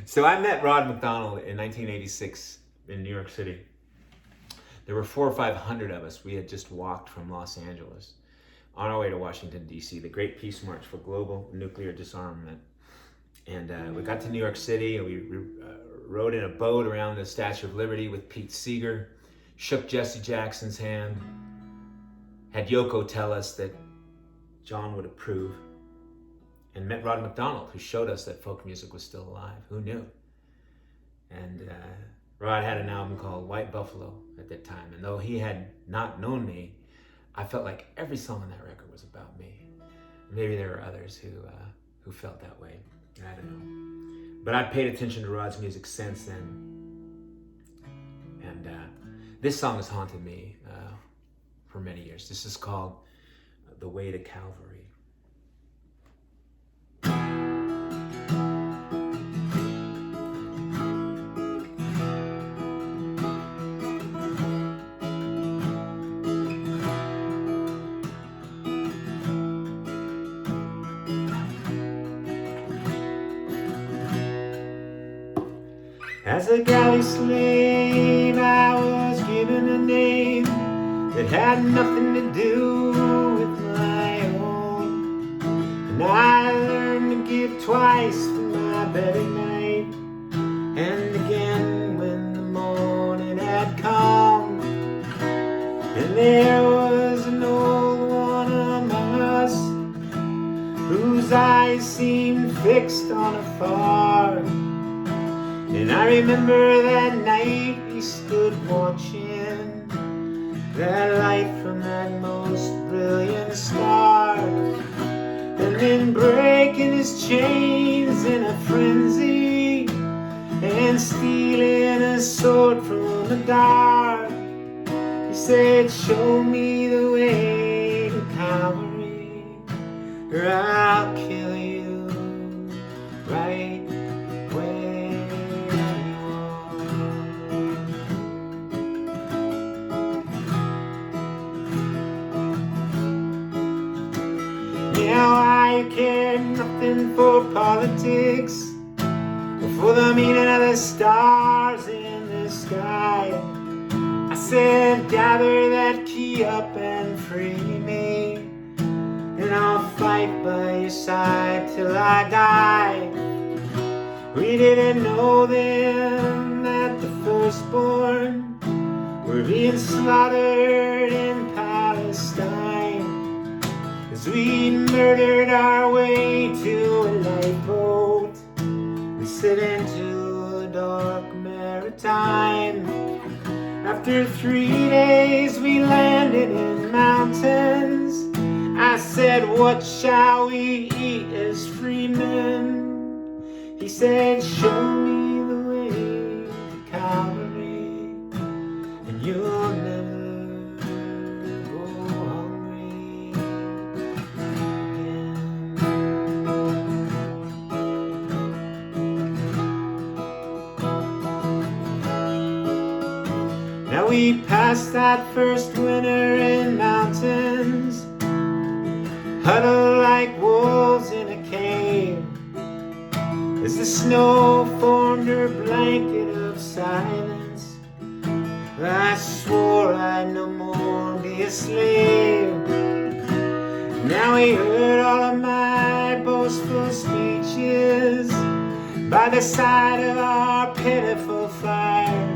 So I met Rod MacDonald in 1986 in New York City. There were 400 or 500 of us. We had just walked from Los Angeles on our way to Washington, D.C., the Great Peace March for Global Nuclear Disarmament. And we got to New York City, and we rode in a boat around the Statue of Liberty with Pete Seeger, shook Jesse Jackson's hand, had Yoko tell us that John would approve, and met Rod MacDonald, who showed us that folk music was still alive. Who knew? And Rod had an album called White Buffalo at that time, and though he had not known me, I felt like every song on that record was about me. Maybe there were others who felt that way. I don't know. But I've paid attention to Rod's music since then. And this song has haunted me for many years. This is called The Way to Calvary. As a galley slave, I was given a name that had nothing to do with my own. And I learned to give twice for my bed at night, and again when the morning had come. And there was an old one among us whose eyes seemed fixed on afar. And I remember that night he stood watching that light from that most brilliant star, and then breaking his chains in a frenzy and stealing a sword from the dark. He said, "Show me the way to Calvary, or I'll kill you right where." Now I care nothing for politics or for the meaning of the stars in the sky. I said, gather that key up and free me, and I'll fight by your side till I die. We didn't know then that the firstborn were being slaughtered in Palestine, as we murdered our way to a lifeboat. We set into a dark maritime. After 3 days we landed in mountains. I said, what shall we eat as free men? He said, show me the way to Calvary, and you'll never go hungry again. Now we passed that first winter in mountains, huddled like wolves in a cave, as the snow formed her blanket of silence. I swore I'd no more be a slave. Now he heard all of my boastful speeches by the side of our pitiful fire,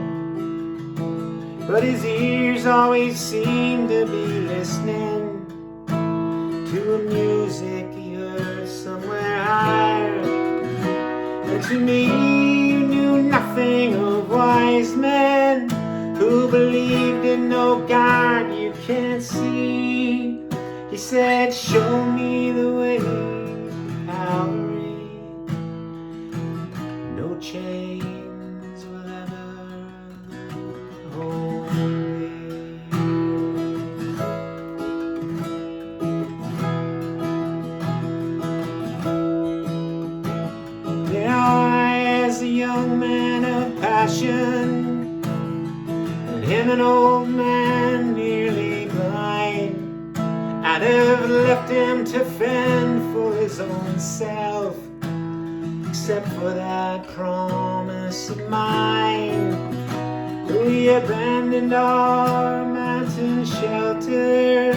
but his ears always seemed to be listening to a music he heard somewhere higher. And to me, you knew nothing of wise men who believed in no God you can't see. He said, show me the way to Calvary. No chains will ever hold me. As a young man of passion, and him an old man nearly blind, I'd have left him to fend for his own self, except for that promise of mine. We abandoned our mountain shelter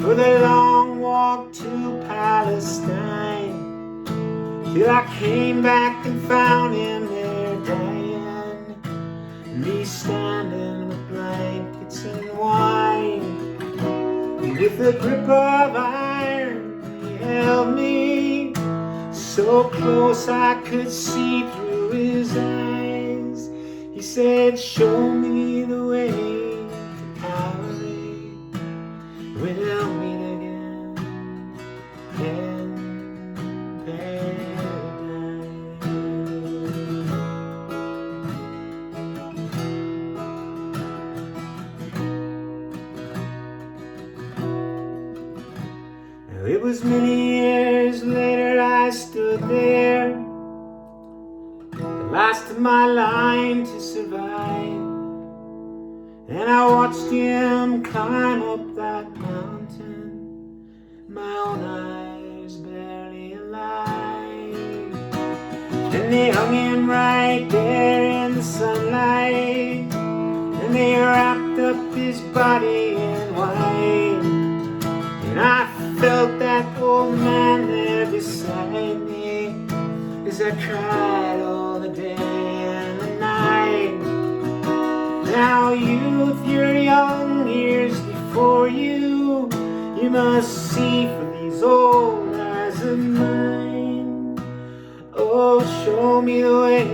for the long walk to Palestine, till I came back and found him there dying, me standing with blankets and wine. With a grip of iron, he held me so close I could see through his eyes. He said, show me the way to Calvary. We'll meet again in paradise. Now it was many years later I stood there, the last of my line to survive, and I watched him climb up that mountain, my own eyes barely alive. And they hung him right there in the sunlight, and they wrapped up his body in white. And I felt that old man there beside me as I cried all the day and the night. Now youth, your young years before you, you must see for these old eyes of mine. Oh, show me the way